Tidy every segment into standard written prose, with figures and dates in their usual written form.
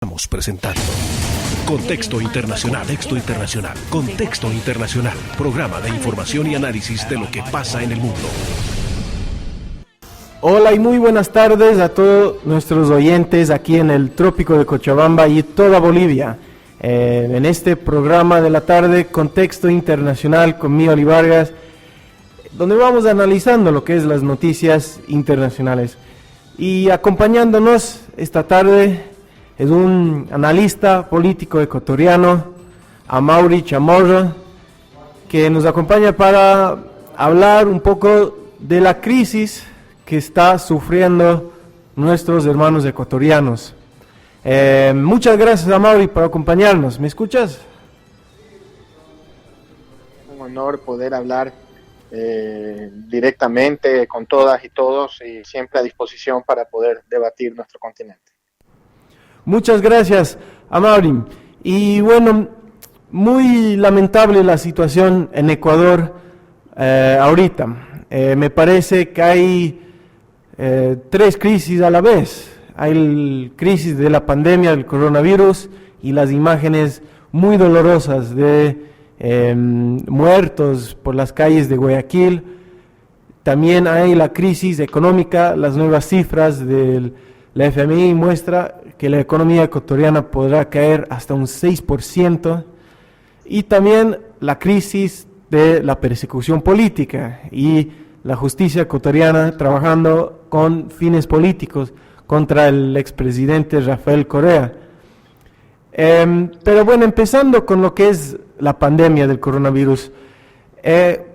Estamos presentando Contexto Internacional, Contexto Internacional, programa de información y análisis de lo que pasa en el mundo. Hola y muy buenas tardes a todos nuestros oyentes aquí en el trópico de Cochabamba y toda Bolivia. En este programa de la tarde, Contexto Internacional con mí, Oli Vargas, donde vamos analizando lo que es las noticias internacionales. Y acompañándonos esta tarde es un analista político ecuatoriano, Amaury Chamorro, que nos acompaña para hablar un poco de la crisis que está sufriendo nuestros hermanos ecuatorianos. Muchas gracias, Amaury, por acompañarnos. ¿Me escuchas? Un honor poder hablar directamente con todas y todos y siempre a disposición para poder debatir nuestro continente. Muchas gracias, Amaury. Y bueno, muy lamentable la situación en Ecuador ahorita. Me parece que hay tres crisis a la vez. Hay la crisis de la pandemia del coronavirus y las imágenes muy dolorosas de muertos por las calles de Guayaquil. También hay la crisis económica. Las nuevas cifras de la FMI muestra que la economía ecuatoriana podrá caer hasta un 6%. Y también la crisis de la persecución política y la justicia ecuatoriana trabajando con fines políticos contra el expresidente Rafael Correa. Pero bueno, empezando con lo que es la pandemia del coronavirus,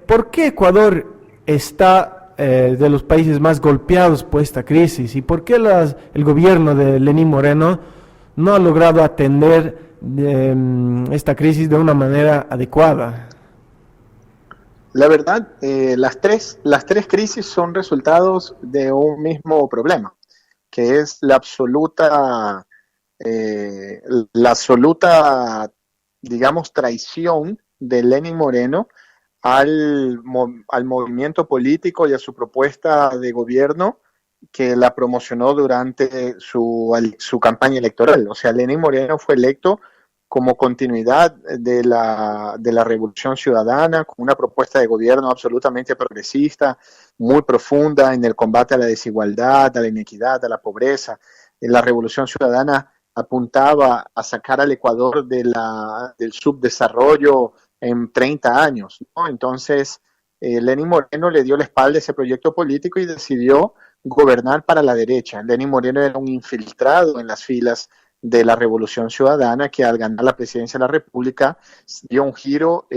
¿por qué Ecuador está de los países más golpeados por esta crisis? ¿Y por qué el gobierno de Lenín Moreno no ha logrado atender esta crisis de una manera adecuada? La verdad, las tres crisis son resultados de un mismo problema, que es la absoluta, digamos, traición de Lenín Moreno al movimiento político y a su propuesta de gobierno que la promocionó durante su campaña electoral. O sea, Lenín Moreno fue electo como continuidad de la Revolución Ciudadana, con una propuesta de gobierno absolutamente progresista, muy profunda en el combate a la desigualdad, a la inequidad, a la pobreza. La Revolución Ciudadana apuntaba a sacar al Ecuador del subdesarrollo en 30 años, ¿no? Entonces, Lenín Moreno le dio la espalda a ese proyecto político y decidió gobernar para la derecha. Lenín Moreno era un infiltrado en las filas de la Revolución Ciudadana, que al ganar la presidencia de la República dio un giro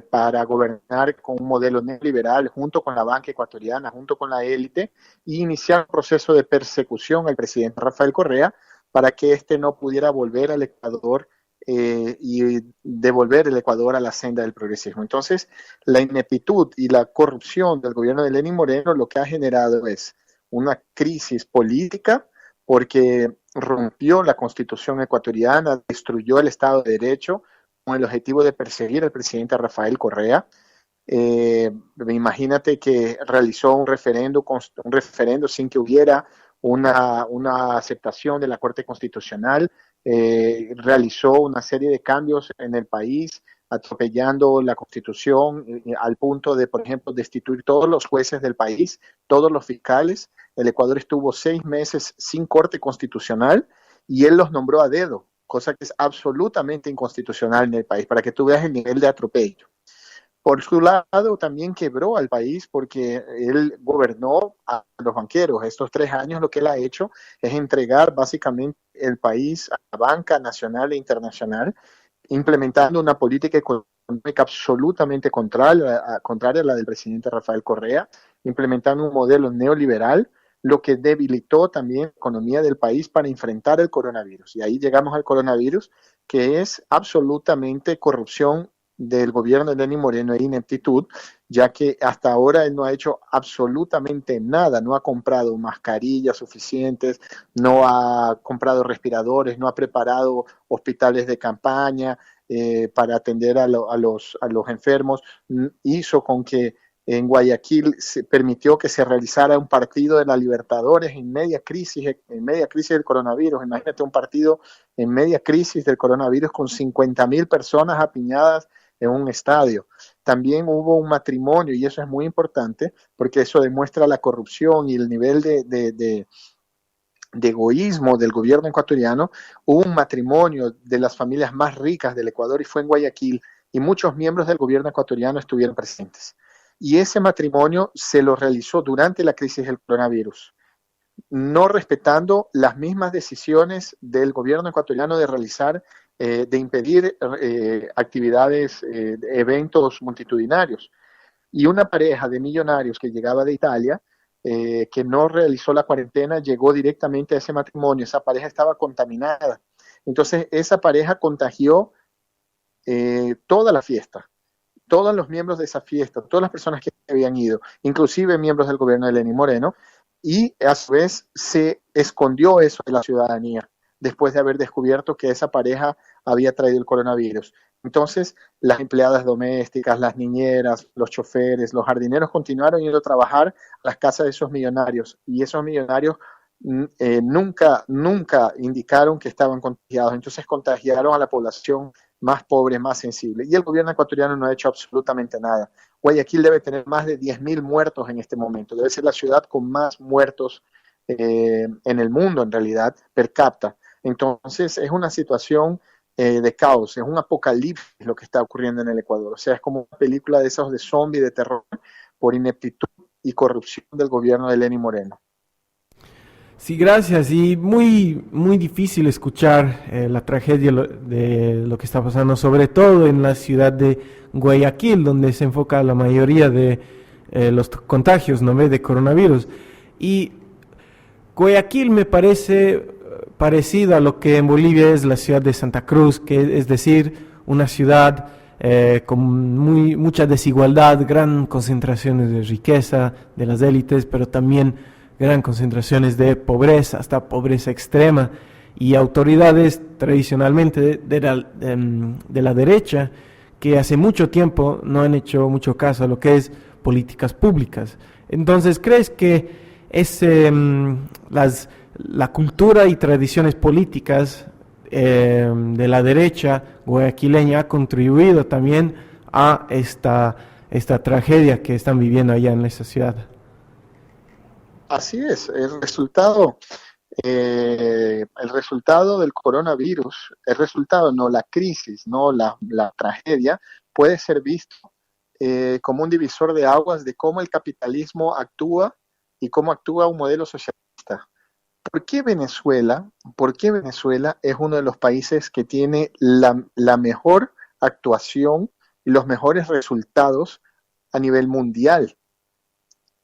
para gobernar con un modelo neoliberal junto con la banca ecuatoriana, junto con la élite, y iniciar un proceso de persecución al presidente Rafael Correa para que éste no pudiera volver al Ecuador y devolver el Ecuador a la senda del progresismo. Entonces, la ineptitud y la corrupción del gobierno de Lenín Moreno lo que ha generado es una crisis política, porque rompió la Constitución ecuatoriana, destruyó el Estado de Derecho con el objetivo de perseguir al presidente Rafael Correa. Imagínate que realizó un referendo sin que hubiera una aceptación de la Corte Constitucional, realizó una serie de cambios en el país, atropellando la Constitución al punto de, por ejemplo, destituir todos los jueces del país, todos los fiscales. El Ecuador estuvo 6 meses sin corte constitucional y él los nombró a dedo, cosa que es absolutamente inconstitucional en el país, para que tú veas el nivel de atropello. Por su lado, también quebró al país porque él gobernó a los banqueros. Estos 3 años lo que él ha hecho es entregar básicamente el país a la banca nacional e internacional, implementando una política económica absolutamente contraria a la del presidente Rafael Correa, implementando un modelo neoliberal, lo que debilitó también la economía del país para enfrentar el coronavirus. Y ahí llegamos al coronavirus, que es absolutamente corrupción del gobierno de Lenín Moreno e ineptitud, ya que hasta ahora él no ha hecho absolutamente nada, no ha comprado mascarillas suficientes, no ha comprado respiradores, no ha preparado hospitales de campaña para atender a los enfermos, hizo con que En Guayaquil se permitió que se realizara un partido de la Libertadores en media crisis del coronavirus. Imagínate un partido en media crisis del coronavirus con 50.000 personas apiñadas en un estadio. También hubo un matrimonio, y eso es muy importante, porque eso demuestra la corrupción y el nivel de egoísmo del gobierno ecuatoriano. Hubo un matrimonio de las familias más ricas del Ecuador y fue en Guayaquil, y muchos miembros del gobierno ecuatoriano estuvieron presentes. Y ese matrimonio se lo realizó durante la crisis del coronavirus, no respetando las mismas decisiones del gobierno ecuatoriano de realizar, de impedir actividades, eventos multitudinarios. Y una pareja de millonarios que llegaba de Italia, que no realizó la cuarentena, llegó directamente a ese matrimonio. Esa pareja estaba contaminada. Entonces, esa pareja contagió toda la fiesta, todos los miembros de esa fiesta, todas las personas que habían ido, inclusive miembros del gobierno de Lenín Moreno, y a su vez se escondió eso de la ciudadanía después de haber descubierto que esa pareja había traído el coronavirus. Entonces, las empleadas domésticas, las niñeras, los choferes, los jardineros continuaron yendo a trabajar a las casas de esos millonarios, y esos millonarios nunca indicaron que estaban contagiados. Entonces contagiaron a la población más pobre, más sensible. Y el gobierno ecuatoriano no ha hecho absolutamente nada. Guayaquil debe tener más de 10.000 muertos en este momento. Debe ser la ciudad con más muertos en el mundo, en realidad, per cápita. Entonces, es una situación de caos, es un apocalipsis lo que está ocurriendo en el Ecuador. O sea, es como una película de esos de zombie, de terror, por ineptitud y corrupción del gobierno de Lenín Moreno. Sí, gracias. Y muy, muy difícil escuchar la tragedia de lo que está pasando, sobre todo en la ciudad de Guayaquil, donde se enfoca la mayoría de los contagios, ¿no ve?, de coronavirus. Y Guayaquil me parece parecido a lo que en Bolivia es la ciudad de Santa Cruz, que es decir, una ciudad con mucha desigualdad, gran concentraciones de riqueza de las élites, pero también gran concentraciones de pobreza, hasta pobreza extrema, y autoridades tradicionalmente de la derecha que hace mucho tiempo no han hecho mucho caso a lo que es políticas públicas. Entonces, ¿crees que la cultura y tradiciones políticas de la derecha guayaquileña ha contribuido también a esta tragedia que están viviendo allá en esa ciudad? Así es, el resultado del coronavirus, la crisis, no la tragedia, puede ser visto como un divisor de aguas de cómo el capitalismo actúa y cómo actúa un modelo socialista. ¿Por qué Venezuela es uno de los países que tiene la mejor actuación y los mejores resultados a nivel mundial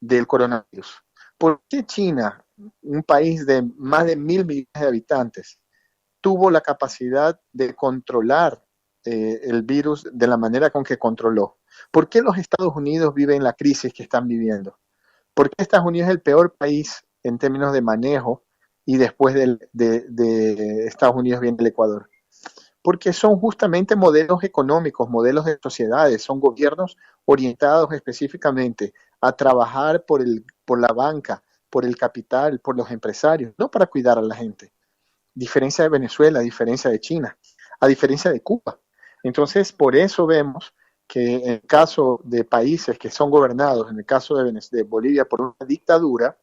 del coronavirus? ¿Por qué China, un país de más de 1.000 millones de habitantes, tuvo la capacidad de controlar el virus de la manera con que controló? ¿Por qué los Estados Unidos viven la crisis que están viviendo? ¿Por qué Estados Unidos es el peor país en términos de manejo y después de Estados Unidos viene el Ecuador? Porque son justamente modelos económicos, modelos de sociedades, son gobiernos orientados específicamente a trabajar por la banca, por el capital, por los empresarios, no para cuidar a la gente. Diferencia de Venezuela, a diferencia de China, a diferencia de Cuba. Entonces, por eso vemos que en el caso de países que son gobernados, en el caso de Bolivia por una dictadura,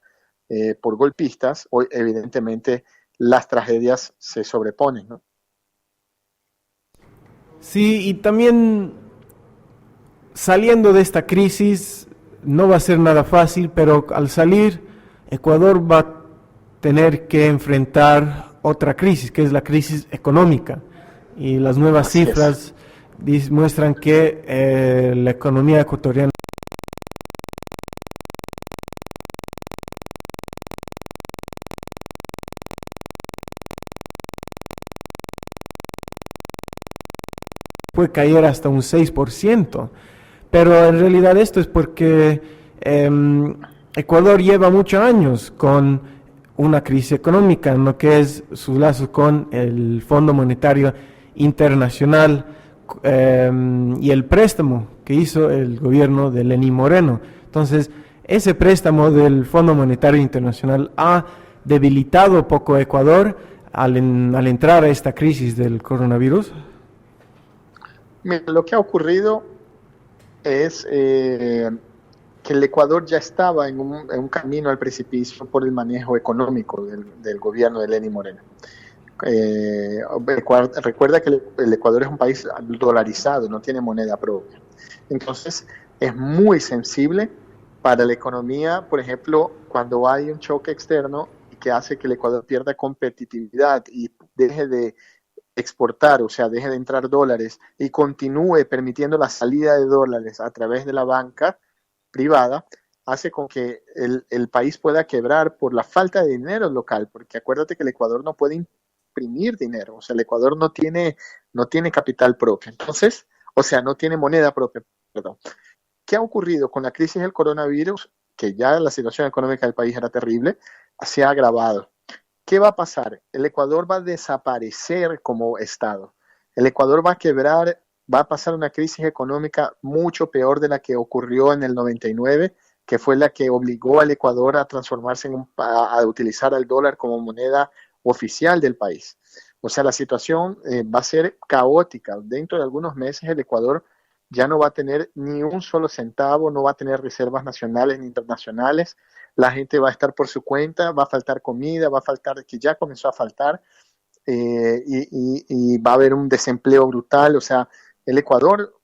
por golpistas, hoy evidentemente las tragedias se sobreponen, ¿no? Sí, y también saliendo de esta crisis no va a ser nada fácil, pero al salir Ecuador va a tener que enfrentar otra crisis, que es la crisis económica. Y las nuevas cifras muestran que la economía ecuatoriana puede caer hasta un 6%, pero en realidad esto es porque Ecuador lleva muchos años con una crisis económica en lo que es sus lazos con el Fondo Monetario Internacional, y el préstamo que hizo el gobierno de Lenín Moreno. Entonces, ese préstamo del Fondo Monetario Internacional ha debilitado poco a Ecuador al entrar a esta crisis del coronavirus. Mira, lo que ha ocurrido es que el Ecuador ya estaba en un camino al precipicio por el manejo económico del gobierno de Lenín Moreno. Recuerda que el Ecuador es un país dolarizado, no tiene moneda propia. Entonces, es muy sensible para la economía, por ejemplo, cuando hay un choque externo que hace que el Ecuador pierda competitividad y deje de exportar, o sea, deje de entrar dólares y continúe permitiendo la salida de dólares a través de la banca privada, hace con que el país pueda quebrar por la falta de dinero local, porque acuérdate que el Ecuador no puede imprimir dinero, o sea, el Ecuador no tiene capital propio, entonces, o sea, no tiene moneda propia, perdón. ¿Qué ha ocurrido con la crisis del coronavirus? Que ya la situación económica del país era terrible, se ha agravado. ¿Qué va a pasar? El Ecuador va a desaparecer como Estado. El Ecuador va a quebrar, va a pasar una crisis económica mucho peor de la que ocurrió en el 99, que fue la que obligó al Ecuador a transformarse a utilizar al dólar como moneda oficial del país. O sea, la situación va a ser caótica. Dentro de algunos meses el Ecuador ya no va a tener ni un solo centavo, no va a tener reservas nacionales ni internacionales, la gente va a estar por su cuenta, va a faltar comida, va a faltar, que ya comenzó a faltar, y va a haber un desempleo brutal. O sea, el Ecuador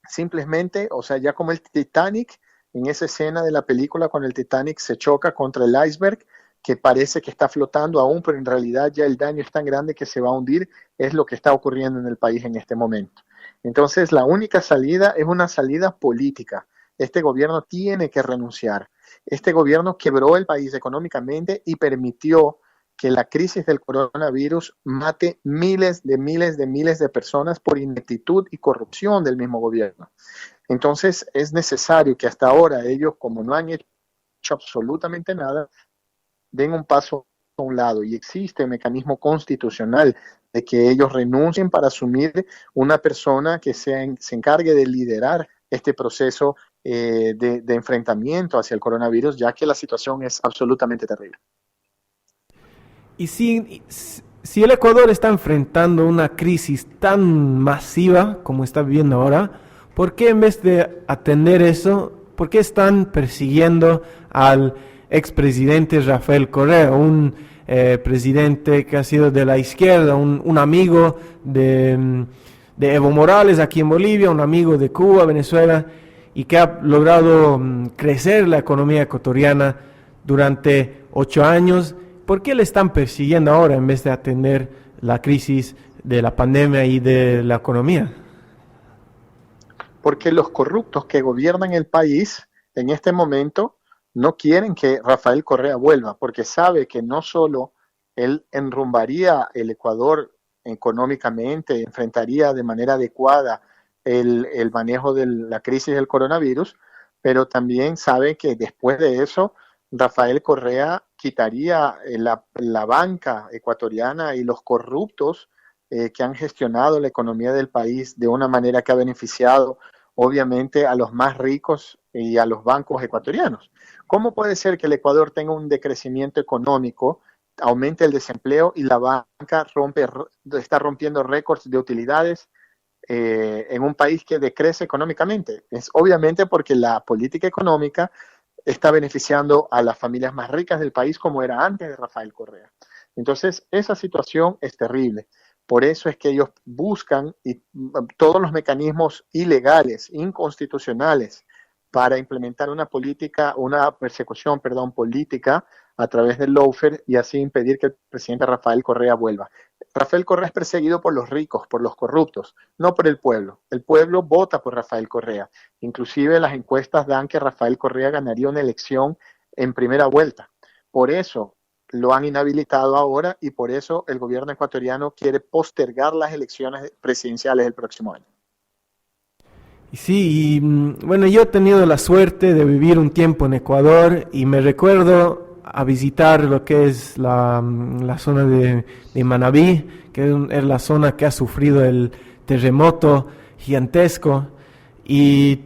simplemente, o sea, ya como el Titanic, en esa escena de la película cuando el Titanic se choca contra el iceberg, que parece que está flotando aún, pero en realidad ya el daño es tan grande que se va a hundir, es lo que está ocurriendo en el país en este momento. Entonces, la única salida es una salida política. Este gobierno tiene que renunciar. Este gobierno quebró el país económicamente y permitió que la crisis del coronavirus mate miles de personas por ineptitud y corrupción del mismo gobierno. Entonces, es necesario que hasta ahora ellos, como no han hecho absolutamente nada, den un paso a un lado, y existe un mecanismo constitucional de que ellos renuncien para asumir una persona que se encargue de liderar este proceso de enfrentamiento hacia el coronavirus, ya que la situación es absolutamente terrible. Y si el Ecuador está enfrentando una crisis tan masiva como está viviendo ahora, ¿por qué en vez de atender eso, por qué están persiguiendo al expresidente Rafael Correa, un presidente que ha sido de la izquierda, un amigo de Evo Morales aquí en Bolivia, un amigo de Cuba, Venezuela, y que ha logrado crecer la economía ecuatoriana durante 8 años? ¿Por qué le están persiguiendo ahora en vez de atender la crisis de la pandemia y de la economía? Porque los corruptos que gobiernan el país en este momento no quieren que Rafael Correa vuelva, porque sabe que no solo él enrumbaría el Ecuador económicamente, enfrentaría de manera adecuada el manejo de la crisis del coronavirus, pero también sabe que después de eso Rafael Correa quitaría la banca ecuatoriana y los corruptos que han gestionado la economía del país de una manera que ha beneficiado obviamente a los más ricos y a los bancos ecuatorianos. ¿Cómo puede ser que el Ecuador tenga un decrecimiento económico, aumente el desempleo y la banca está rompiendo récords de utilidades en un país que decrece económicamente? Es obviamente porque la política económica está beneficiando a las familias más ricas del país, como era antes de Rafael Correa. Entonces, esa situación es terrible. Por eso es que ellos buscan todos los mecanismos ilegales, inconstitucionales, para implementar una persecución política a través del lawfare y así impedir que el presidente Rafael Correa vuelva. Rafael Correa es perseguido por los ricos, por los corruptos, no por el pueblo. El pueblo vota por Rafael Correa. Inclusive las encuestas dan que Rafael Correa ganaría una elección en primera vuelta. Por eso lo han inhabilitado ahora y por eso el gobierno ecuatoriano quiere postergar las elecciones presidenciales del próximo año. Sí, bueno, yo he tenido la suerte de vivir un tiempo en Ecuador y me recuerdo a visitar lo que es la zona de Manabí, que es la zona que ha sufrido el terremoto gigantesco, y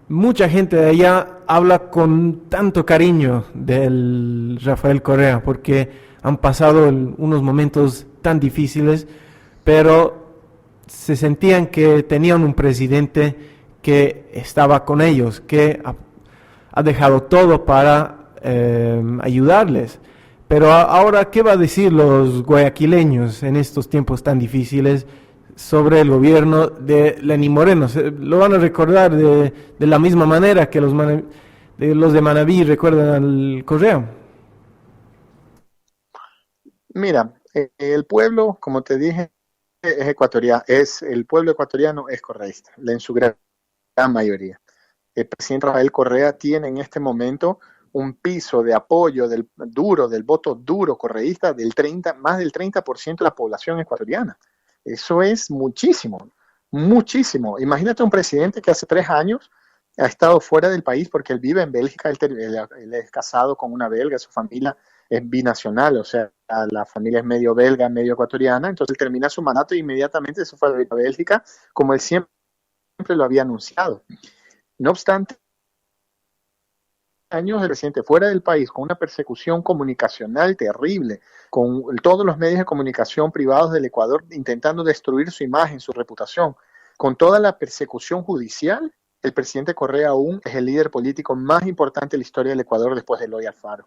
mucha gente de allá habla con tanto cariño del Rafael Correa, porque han pasado unos momentos tan difíciles, pero se sentían que tenían un presidente que estaba con ellos, que ha dejado todo para ayudarles. Pero ahora, ¿qué va a decir los guayaquileños en estos tiempos tan difíciles sobre el gobierno de Lenín Moreno? Lo van a recordar de la misma manera que los de Manabí recuerdan al Correa. Mira, el pueblo, como te dije, es ecuatoriano, el pueblo ecuatoriano es correísta, en su gran mayoría. El presidente Rafael Correa tiene en este momento un piso de apoyo del voto duro correísta más del 30% de la población ecuatoriana. Eso es muchísimo, muchísimo. Imagínate un presidente que hace 3 años ha estado fuera del país porque él vive en Bélgica, él es casado con una belga, su familia es binacional, o sea, la familia es medio belga, medio ecuatoriana, entonces él termina su mandato e inmediatamente se fue a Bélgica, como él siempre lo había anunciado. No obstante, años el presidente fuera del país con una persecución comunicacional terrible, con todos los medios de comunicación privados del Ecuador intentando destruir su imagen, su reputación, con toda la persecución judicial, el presidente Correa aún es el líder político más importante de la historia del Ecuador después de Eloy Alfaro.